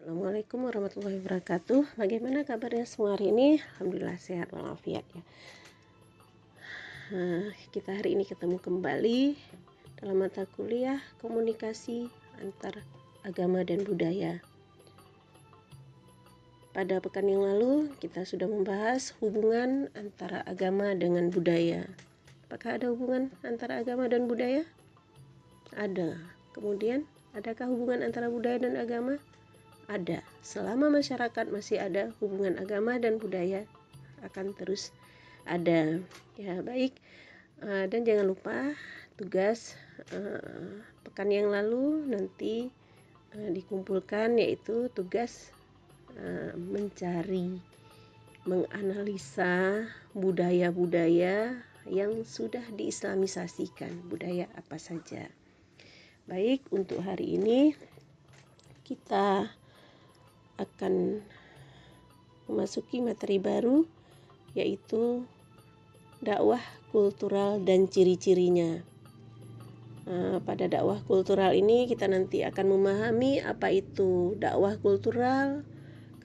Assalamualaikum warahmatullahi wabarakatuh. Bagaimana kabarnya semua hari ini? Alhamdulillah sehat walafiat ya. Kita hari ini ketemu kembali dalam mata kuliah komunikasi antar agama dan budaya. Pada pekan yang lalu kita sudah membahas hubungan antara agama dengan budaya. Apakah ada hubungan antara agama dan budaya? Ada. Kemudian adakah hubungan antara budaya dan agama? Ada. Selama masyarakat masih ada, hubungan agama dan budaya akan terus ada. Ya, baik. Dan jangan lupa tugas pekan yang lalu nanti dikumpulkan, yaitu tugas mencari, menganalisa budaya-budaya yang sudah diislamisasikan. Budaya apa saja. Baik, untuk hari ini kita akan memasuki materi baru, yaitu dakwah kultural dan ciri-cirinya. Pada dakwah kultural ini kita nanti akan memahami apa itu dakwah kultural,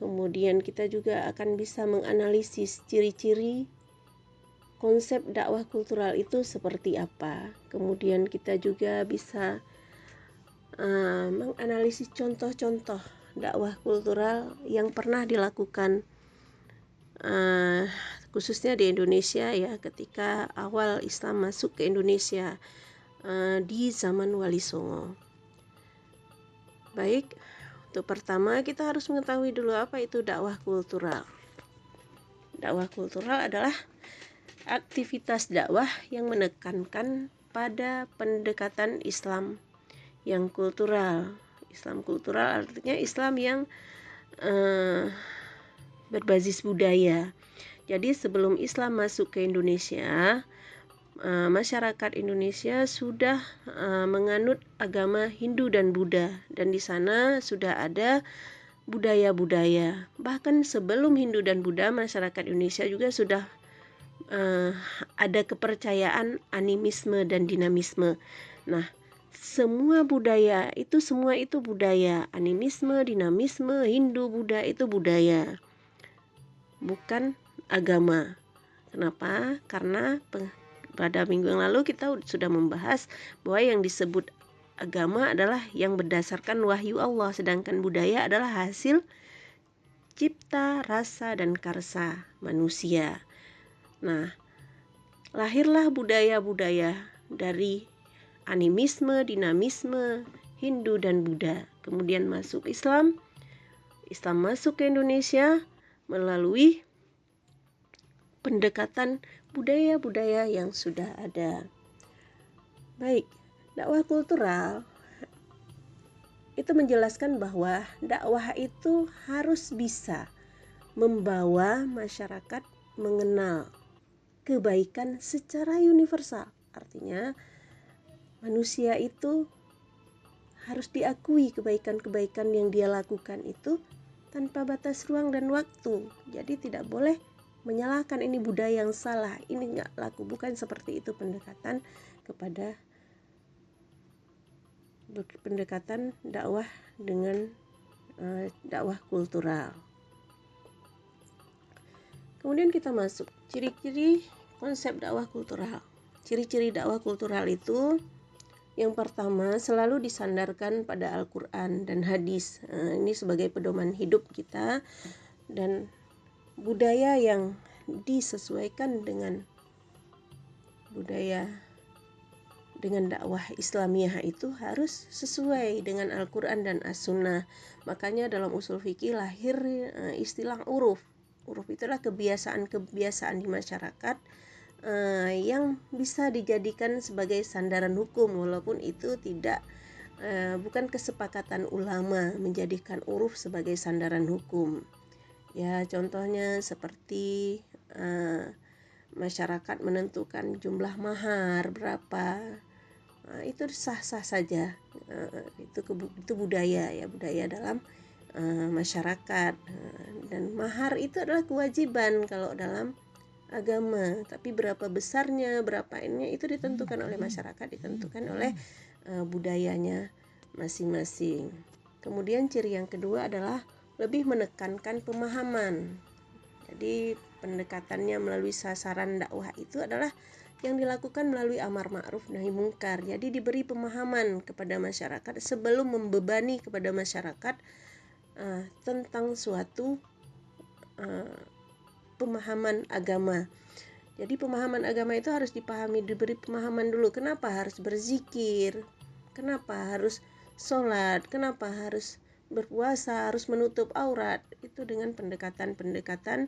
kemudian kita juga akan bisa menganalisis ciri-ciri konsep dakwah kultural itu seperti apa. Kemudian kita juga bisa menganalisis contoh-contoh dakwah kultural yang pernah dilakukan khususnya di Indonesia ya, ketika awal Islam masuk ke Indonesia di zaman Wali Songo. Baik, untuk pertama kita harus mengetahui dulu apa itu dakwah kultural. Dakwah kultural adalah aktivitas dakwah yang menekankan pada pendekatan Islam yang kultural. Islam kultural artinya Islam yang berbasis budaya. Jadi sebelum Islam masuk ke Indonesia, masyarakat Indonesia sudah menganut agama Hindu dan Buddha, dan di sana sudah ada budaya-budaya. Bahkan sebelum Hindu dan Buddha, masyarakat Indonesia juga sudah ada kepercayaan animisme dan dinamisme. Nah, semua itu budaya. Animisme, dinamisme, Hindu, Buddha itu budaya, bukan agama. Kenapa? Karena pada minggu yang lalu kita sudah membahas bahwa yang disebut agama adalah yang berdasarkan wahyu Allah, sedangkan budaya adalah hasil cipta, rasa, dan karsa manusia. Nah, lahirlah budaya-budaya dari animisme, dinamisme, Hindu dan Buddha. Kemudian masuk Islam. Islam masuk ke Indonesia melalui pendekatan budaya-budaya yang sudah ada. Baik, dakwah kultural itu menjelaskan bahwa dakwah itu harus bisa membawa masyarakat mengenal kebaikan secara universal. Artinya manusia itu harus diakui kebaikan-kebaikan yang dia lakukan itu tanpa batas ruang dan waktu. Jadi tidak boleh menyalahkan ini budaya yang salah, ini nggak laku. Bukan seperti itu pendekatan kepada pendekatan dakwah dengan dakwah kultural. Kemudian kita masuk ciri-ciri konsep dakwah kultural. Ciri-ciri dakwah kultural itu yang pertama selalu disandarkan pada Al-Quran dan hadis. Ini sebagai pedoman hidup kita, dan budaya yang disesuaikan dengan budaya dengan dakwah Islamiyah itu harus sesuai dengan Al-Quran dan As-Sunnah. Makanya dalam usul fikih lahir istilah uruf. Uruf itulah kebiasaan-kebiasaan di masyarakat yang bisa dijadikan sebagai sandaran hukum, walaupun itu bukan kesepakatan ulama menjadikan uruf sebagai sandaran hukum. Ya, contohnya seperti masyarakat menentukan jumlah mahar berapa, itu sah-sah saja. Itu budaya ya, budaya dalam masyarakat. Dan mahar itu adalah kewajiban kalau dalam agama, tapi berapa besarnya, berapa ini itu ditentukan oleh masyarakat, ditentukan oleh budayanya masing-masing. Kemudian ciri yang kedua adalah lebih menekankan pemahaman. Jadi pendekatannya melalui sasaran dakwah itu adalah yang dilakukan melalui amar ma'ruf nahi mungkar. Jadi diberi pemahaman kepada masyarakat sebelum membebani kepada masyarakat tentang suatu pemahaman agama. Jadi pemahaman agama itu harus dipahami, diberi pemahaman dulu. Kenapa harus berzikir? Kenapa harus sholat? Kenapa harus berpuasa? Harus menutup aurat? Itu dengan pendekatan-pendekatan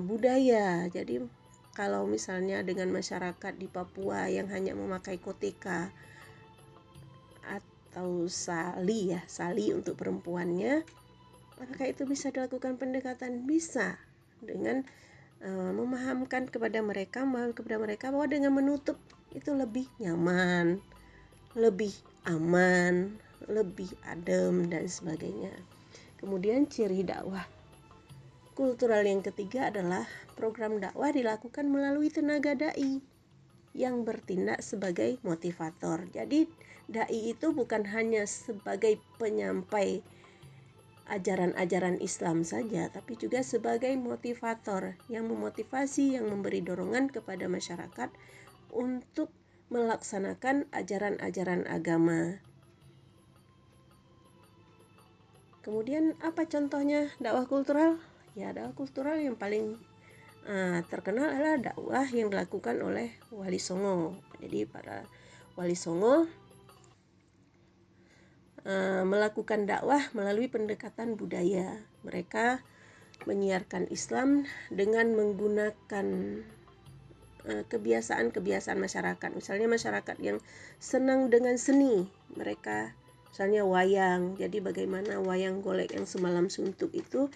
budaya. Jadi kalau misalnya dengan masyarakat di Papua yang hanya memakai koteka atau sali untuk perempuannya, apakah itu bisa dilakukan pendekatan? Bisa, dengan memahamkan kepada mereka bahwa dengan menutup itu lebih nyaman, lebih aman, lebih adem dan sebagainya. Kemudian ciri dakwah kultural yang ketiga adalah program dakwah dilakukan melalui tenaga dai yang bertindak sebagai motivator. Jadi dai itu bukan hanya sebagai penyampai ajaran-ajaran Islam saja, tapi juga sebagai motivator yang memotivasi, yang memberi dorongan kepada masyarakat untuk melaksanakan ajaran-ajaran agama. Kemudian apa contohnya dakwah kultural? Ya, dakwah kultural yang paling terkenal adalah dakwah yang dilakukan oleh Wali Songo. Jadi para Wali Songo melakukan dakwah melalui pendekatan budaya. Mereka menyiarkan Islam dengan menggunakan kebiasaan-kebiasaan masyarakat. Misalnya masyarakat yang senang dengan seni, mereka misalnya wayang. Jadi bagaimana wayang golek yang semalam suntuk itu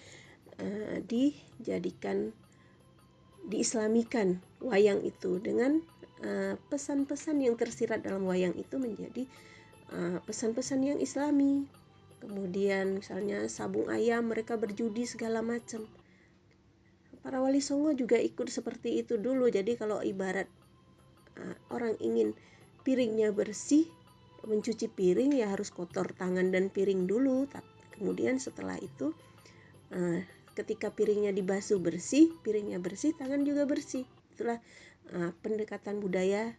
diislamikan wayang itu dengan pesan-pesan yang tersirat dalam wayang itu menjadi pesan-pesan yang islami. Kemudian misalnya sabung ayam, mereka berjudi segala macam. Para Wali Songo juga ikut seperti itu dulu. Jadi kalau ibarat orang ingin piringnya bersih, mencuci piring ya harus kotor tangan dan piring dulu. Kemudian setelah itu ketika piringnya dibasuh bersih, piringnya bersih, tangan juga bersih. Itulah pendekatan budaya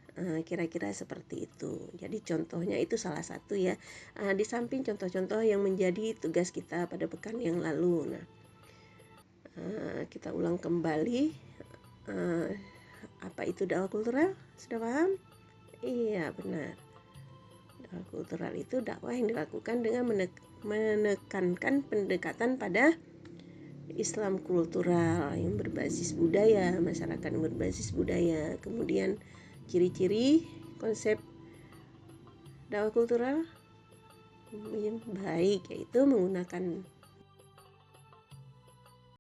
kira-kira seperti itu. Jadi contohnya itu salah satu ya. Di samping contoh-contoh yang menjadi tugas kita pada pekan yang lalu. Nah, kita ulang kembali. Apa itu dakwah kultural? Sudah paham? Iya, benar. Dakwah kultural itu dakwah yang dilakukan dengan menekankan pendekatan pada Islam kultural yang berbasis budaya, masyarakat yang berbasis budaya. Kemudian ciri-ciri konsep dakwah kultural baik, yaitu menggunakan